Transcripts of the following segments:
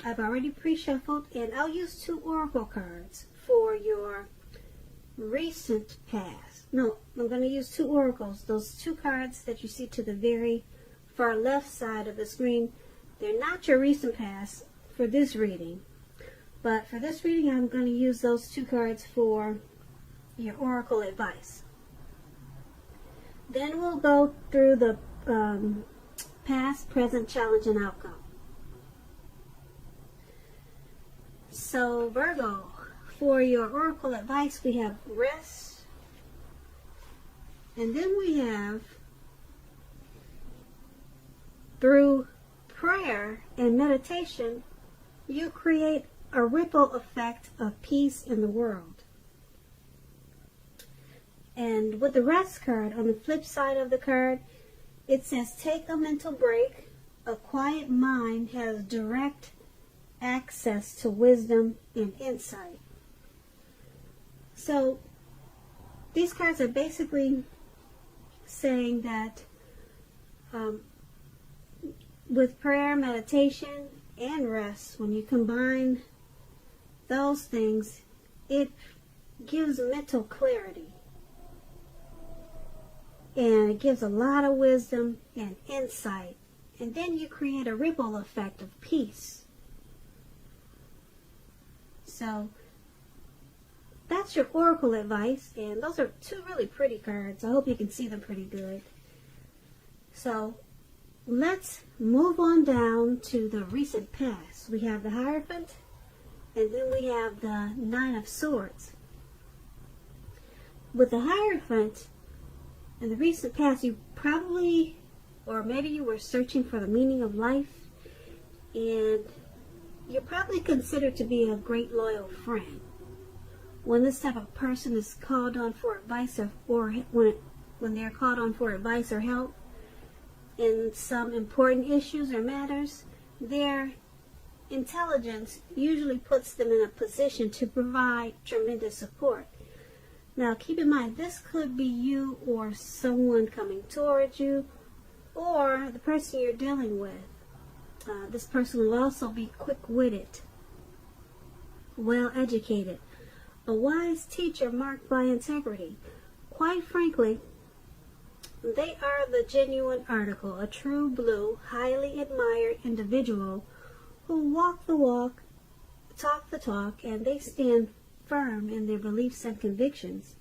I've already pre-shuffled, and I'll use 2 oracle cards for your recent past. No, I'm going to use 2 oracles. Those 2 cards that you see to the very far left side of the screen, they're not your recent past for this reading. But for this reading, I'm going to use those 2 cards for your oracle advice. Then we'll go through the past, present, challenge, and outcome. So Virgo, for your oracle advice, we have rest, and then we have through prayer and meditation, you create a ripple effect of peace in the world. And with the rest card, on the flip side of the card, it says, take a mental break. A quiet mind has direct access to wisdom and insight. So these cards are basically saying that with prayer, meditation, and rest, when you combine those things, it gives mental clarity. And it gives a lot of wisdom and insight. And then you create a ripple effect of peace. So that's your oracle advice. And those are 2 really pretty cards. I hope you can see them pretty good. So let's move on down to the recent past. We have the Hierophant, and then we have the 9 of Swords. With the Hierophant, in the recent past, you probably, or maybe you were searching for the meaning of life, and you're probably considered to be a great loyal friend. When this type of person is called on for advice, or when they're called on for advice or help in some important issues or matters, their intelligence usually puts them in a position to provide tremendous support. Now, keep in mind, this could be you or someone coming towards you, or the person you're dealing with. This person will also be quick-witted, well-educated, a wise teacher marked by integrity. Quite frankly, they are the genuine article, a true blue, highly admired individual who walk the walk, talk the talk, and they stand firm in their beliefs and convictions.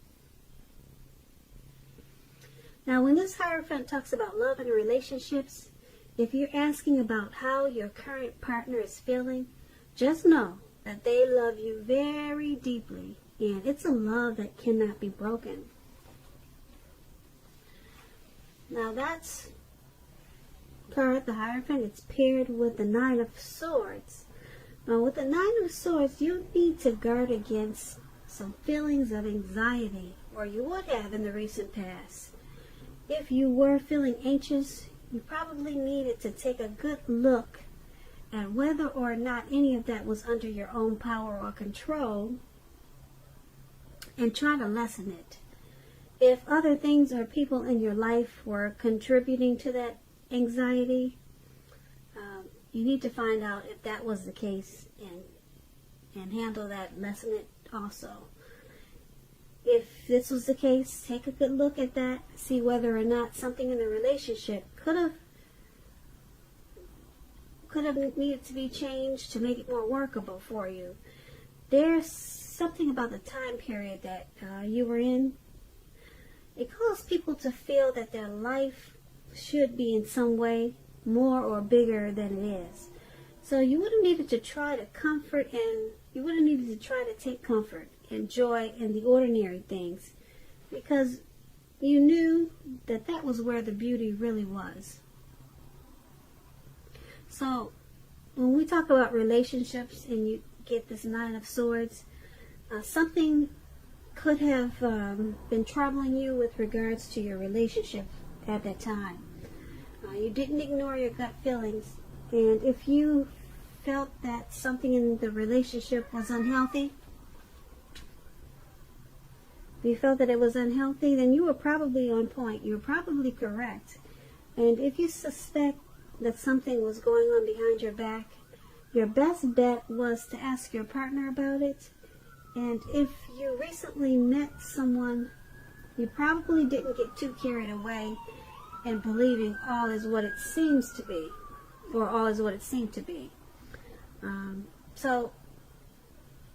Now, when this Hierophant talks about love and relationships, if you're asking about how your current partner is feeling, just know that they love you very deeply, and it's a love that cannot be broken. Now, that's card, the Hierophant. It's paired with the 9 of Swords. Now, with the 9 of Swords, you need to guard against some feelings of anxiety, or you would have in the recent past. If you were feeling anxious, you probably needed to take a good look at whether or not any of that was under your own power or control, and try to lessen it. If other things or people in your life were contributing to that anxiety, you need to find out if that was the case and handle that, lessen it also. If this was the case, take a good look at that, see whether or not something in the relationship could have needed to be changed to make it more workable for you. There's something about the time period that you were in. It caused people to feel that their life should be in some way more or bigger than it is. So you would have needed to try to comfort, and you would have needed to try to take comfort and joy in the ordinary things, because you knew that that was where the beauty really was. So when we talk about relationships and you get this 9 of Swords, something could have been troubling you with regards to your relationship at that time. You didn't ignore your gut feelings, and if you felt that something in the relationship was unhealthy, if you felt that it was unhealthy, then you were probably on point. You were probably correct. And if you suspect that something was going on behind your back, your best bet was to ask your partner about it. And if you recently met someone, you probably didn't get too carried away in believing all is what it seems to be, or all is what it seemed to be. So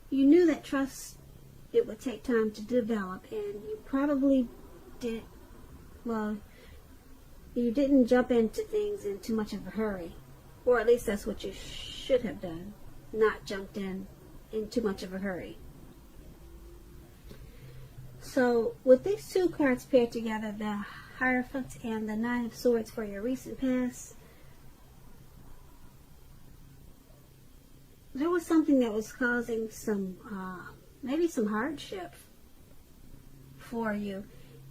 you knew that trust, it would take time to develop, and you probably didn't jump into things in too much of a hurry. Or at least that's what you should have done, not jumped in too much of a hurry. So with these two cards paired together, the Hierophant and the Nine of Swords for your recent past, there was something that was causing some, maybe some hardship for you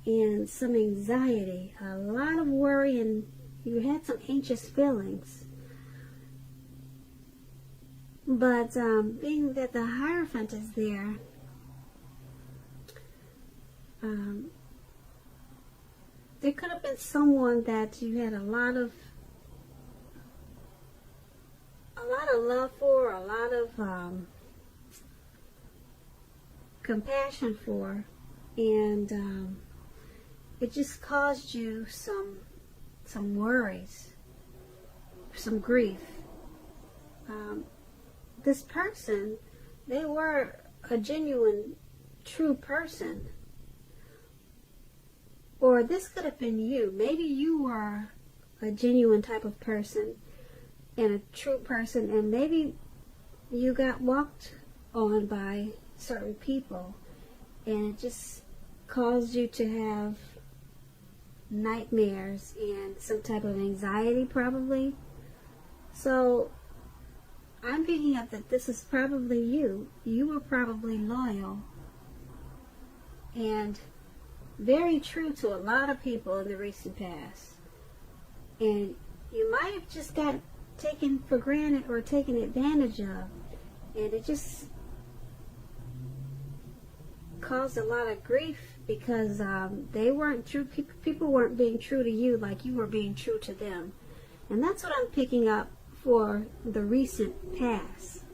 and some anxiety, a lot of worry, and you had some anxious feelings. But being that the Hierophant is there, there could have been someone that you had a lot of love for, a lot of compassion for, and it just caused you some worries, some grief. This person, they were a genuine, true person. Or this could have been you. Maybe you were a genuine type of person and a true person, and maybe you got walked on by certain people, and it just caused you to have nightmares and some type of anxiety, probably. So I'm picking up that this is probably you. You were probably loyal and very true to a lot of people in the recent past. And you might have just got taken for granted or taken advantage of. And it just caused a lot of grief because they weren't true. People weren't being true to you like you were being true to them. And that's what I'm picking up for the recent past.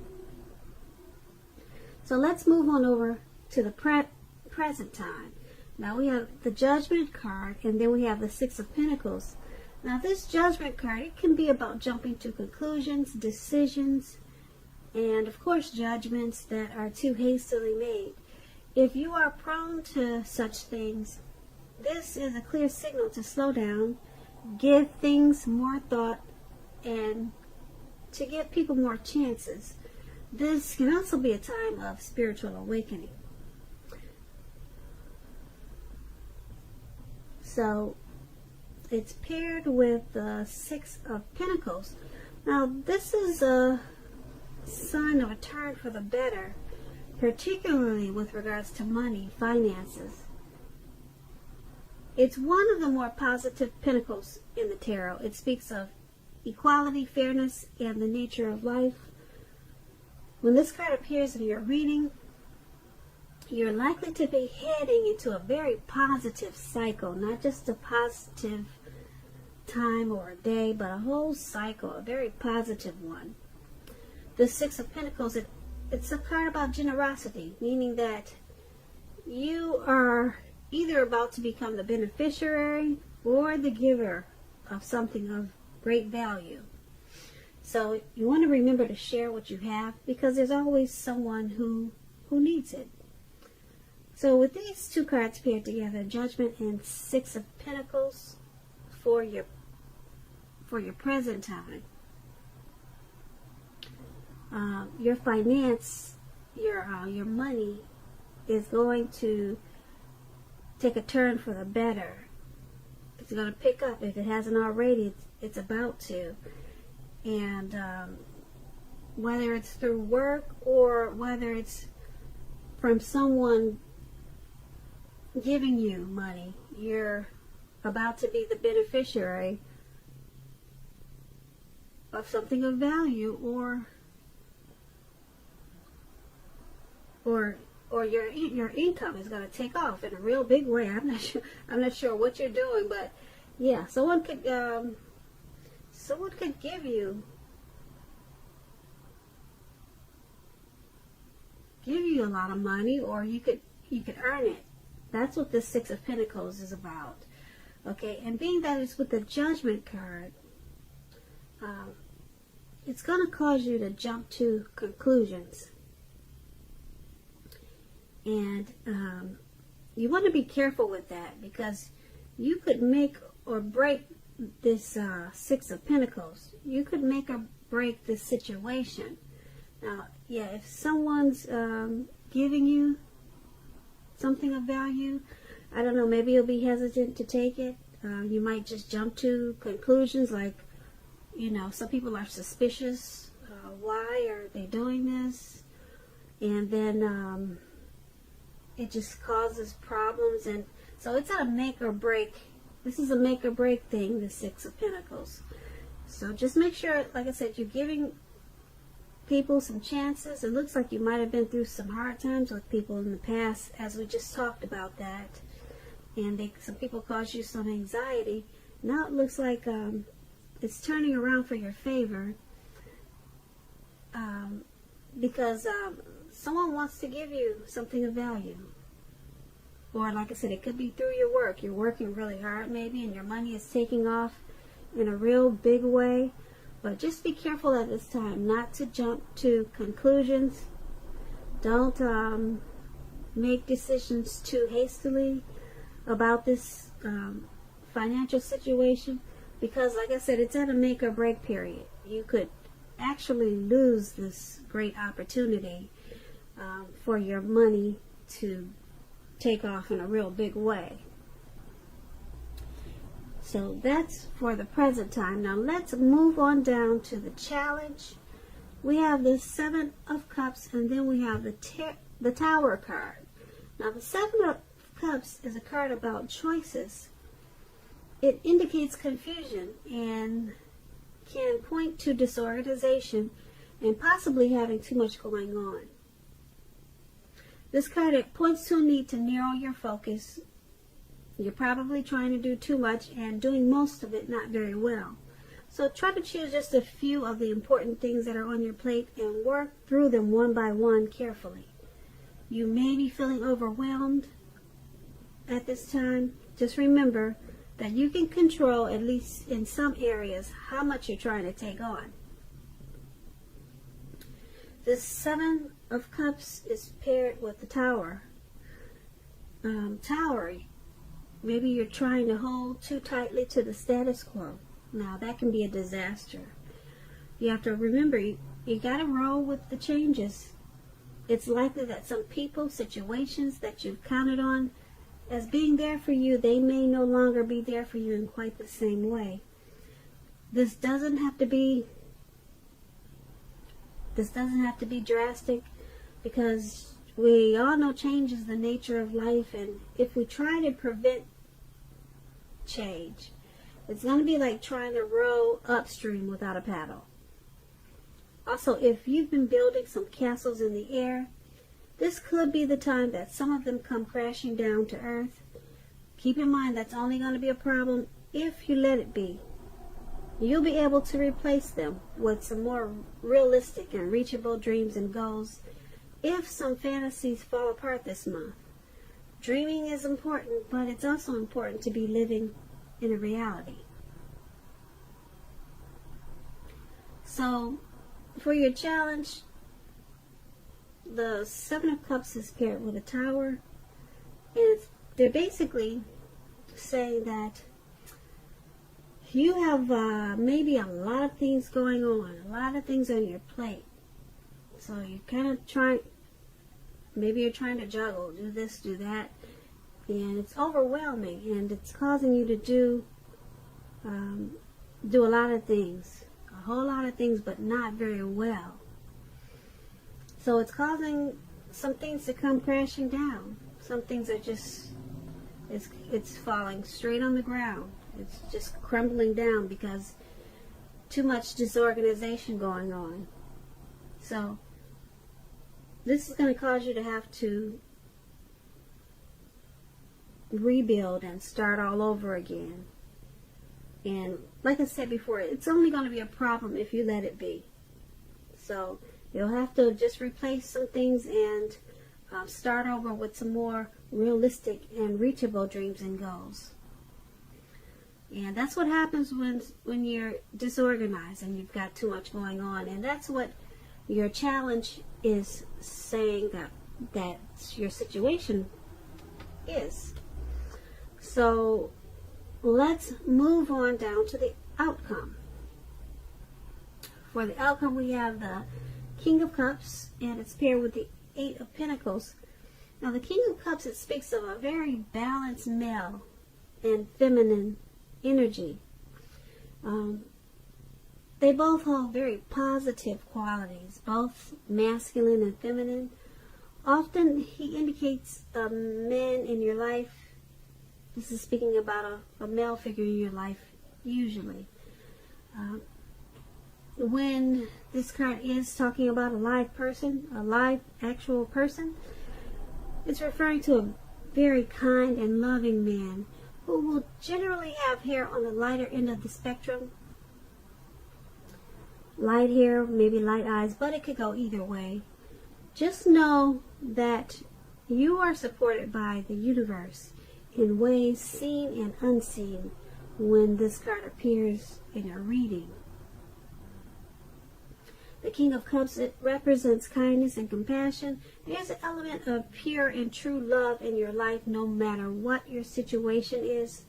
So let's move on over to the present time. Now we have the Judgment card, and then we have the Six of Pentacles. Now this Judgment card, it can be about jumping to conclusions, decisions, and of course judgments that are too hastily made. If you are prone to such things, this is a clear signal to slow down, give things more thought, and to give people more chances. This can also be a time of spiritual awakening. So it's paired with the Six of Pentacles. Now this is a sign of a turn for the better, particularly with regards to money, finances. It's one of the more positive pentacles in the tarot. It speaks of equality, fairness, and the nature of life. When this card appears in your reading, you're likely to be heading into a very positive cycle, not just a positive time or a day, but a whole cycle, a very positive one. The Six of Pentacles, it's a card about generosity, meaning that you are either about to become the beneficiary or the giver of something of great value. So you want to remember to share what you have, because there's always someone who needs it. So with these two cards paired together, Judgment and Six of Pentacles for your present time, your finance, your money is going to take a turn for the better. It's going to pick up. If it hasn't already, it's about to. And whether it's through work or whether it's from someone giving you money, you're about to be the beneficiary of something of value, or your income is going to take off in a real big way. I'm not sure what you're doing, but yeah, someone could give you you a lot of money, or you could earn it. That's what the Six of Pentacles is about. Okay, and being that it's with the Judgment card, it's going to cause you to jump to conclusions. And you want to be careful with that, because you could make or break this Six of Pentacles. You could make or break this situation. Now, yeah, if someone's giving you something of value, I don't know, maybe you'll be hesitant to take it. You might just jump to conclusions like, you know, some people are suspicious. Why are they doing this? And then it just causes problems. And so it's a make or break. This is a make or break thing, the Six of Pentacles. So just make sure, like I said, you're giving people some chances. It looks like you might have been through some hard times with people in the past, as we just talked about that. And some people caused you some anxiety. Now it looks like it's turning around for your favor, because someone wants to give you something of value. Or like I said, it could be through your work. You're working really hard maybe, and your money is taking off in a real big way. But just be careful at this time not to jump to conclusions. Don't make decisions too hastily about this financial situation, because like I said, it's at a make or break period. You could actually lose this great opportunity for your money to take off in a real big way. So that's for the present time. Now let's move on down to the challenge. We have the Seven of Cups, and then we have the Tower card. Now the Seven of Cups is a card about choices. It indicates confusion and can point to disorganization and possibly having too much going on. This card, it points to a need to narrow your focus. You're probably trying to do too much and doing most of it not very well. So try to choose just a few of the important things that are on your plate and work through them one by one carefully. You may be feeling overwhelmed at this time. Just remember that you can control, at least in some areas, how much you're trying to take on. The Seven of Cups is paired with the Tower. Tower, maybe you're trying to hold too tightly to the status quo. Now that can be a disaster. You have to remember, you got to roll with the changes. It's likely that some people, situations that you've counted on as being there for you, they may no longer be there for you in quite the same way. This doesn't have to be drastic, because we all know change is the nature of life, and if we try to prevent change, it's going to be like trying to row upstream without a paddle. Also, if you've been building some castles in the air, this could be the time that some of them come crashing down to earth. Keep in mind that's only going to be a problem if you let it be. You'll be able to replace them with some more realistic and reachable dreams and goals if some fantasies fall apart this month. Dreaming is important, but it's also important to be living in a reality. So, for your challenge, the Seven of Cups is paired with a Tower, and they're basically saying that you have maybe a lot of things going on, a lot of things on your plate. So you kind of maybe you're trying to juggle, do this, do that, and it's overwhelming, and it's causing you to do a lot of things, a whole lot of things, but not very well. So it's causing some things to come crashing down. Some things are just, it's falling straight on the ground. It's just crumbling down because too much disorganization going on. So this is going to cause you to have to rebuild and start all over again. And like I said before, it's only going to be a problem if you let it be. So you'll have to just replace some things and start over with some more realistic and reachable dreams and goals. And that's what happens when you're disorganized and you've got too much going on. And that's what your challenge is saying that your situation is. So let's move on down to the outcome. For the outcome, we have the King of Cups, and it's paired with the Eight of Pentacles. Now, the King of Cups, it speaks of a very balanced male and feminine energy. They both hold very positive qualities, both masculine and feminine. Often, he indicates men in your life. This is speaking about a male figure in your life, usually. When this card is talking about a live person, a live actual person, it's referring to a very kind and loving man who will generally have hair on the lighter end of the spectrum. Light hair, maybe light eyes, but it could go either way. Just know that you are supported by the universe in ways seen and unseen when this card appears in a reading. The King of Cups, it represents kindness and compassion. There's an element of pure and true love in your life no matter what your situation is.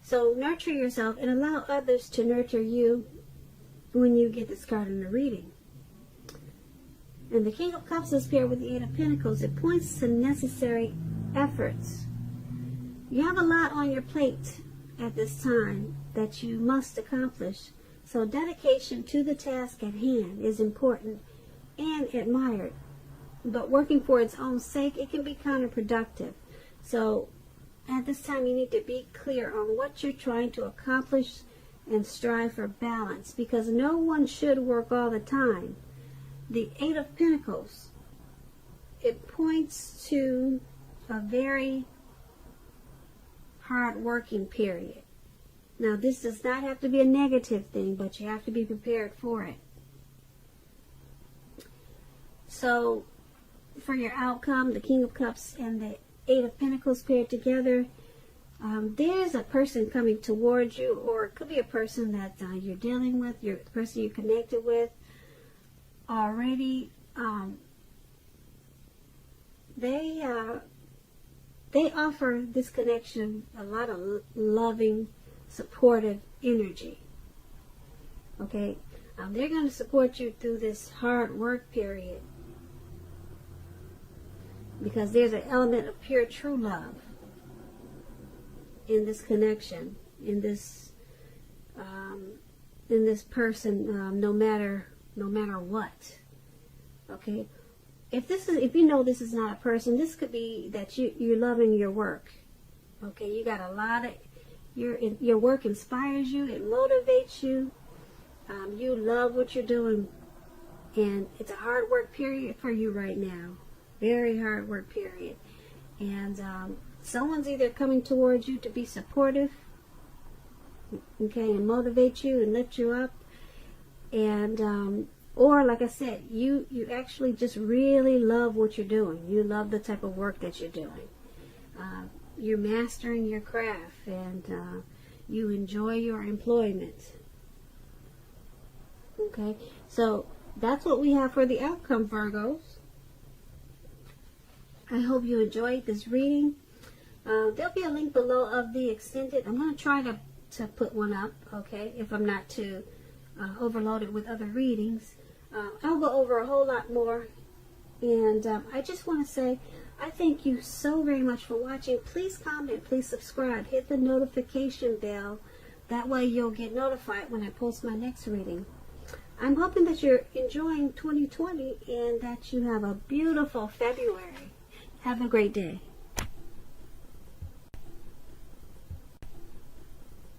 So nurture yourself and allow others to nurture you when you get this card in the reading. And the King of Cups is paired with the Eight of Pentacles. It points to necessary efforts. You have a lot on your plate at this time that you must accomplish. So dedication to the task at hand is important and admired. But working for its own sake, it can be counterproductive. So at this time, you need to be clear on what you're trying to accomplish and strive for balance, because no one should work all the time. The Eight of Pentacles, it points to a very hard working period. Now, this does not have to be a negative thing, but you have to be prepared for it. So, for your outcome, the King of Cups and the Eight of Pentacles paired together, there's a person coming towards you, or it could be a person that you're dealing with, the person you're connected with already. They offer this connection a lot of loving, supportive energy. Okay, they're going to support you through this hard work period because there's an element of pure true love in this connection, in this person, no matter what. Okay, if you know this is not a person, this could be that you're loving your work. Okay, you got a lot of your work inspires you, it motivates you. You love what you're doing, and it's a hard work period for you right now. Very hard work period, and someone's either coming towards you to be supportive, okay, and motivate you and lift you up, and or like I said, you actually just really love what you're doing. You love the type of work that you're doing. You're mastering your craft, and you enjoy your employment. Okay, so that's what we have for the outcome, Virgos. I hope you enjoyed this reading. There'll be a link below of the extended. I'm going to try to put one up, okay, if I'm not too overloaded with other readings. I'll go over a whole lot more, and I just want to say I thank you so very much for watching. Please comment, please subscribe, hit the notification bell. That way you'll get notified when I post my next reading. I'm hoping that you're enjoying 2020 and that you have a beautiful February. Have a great day.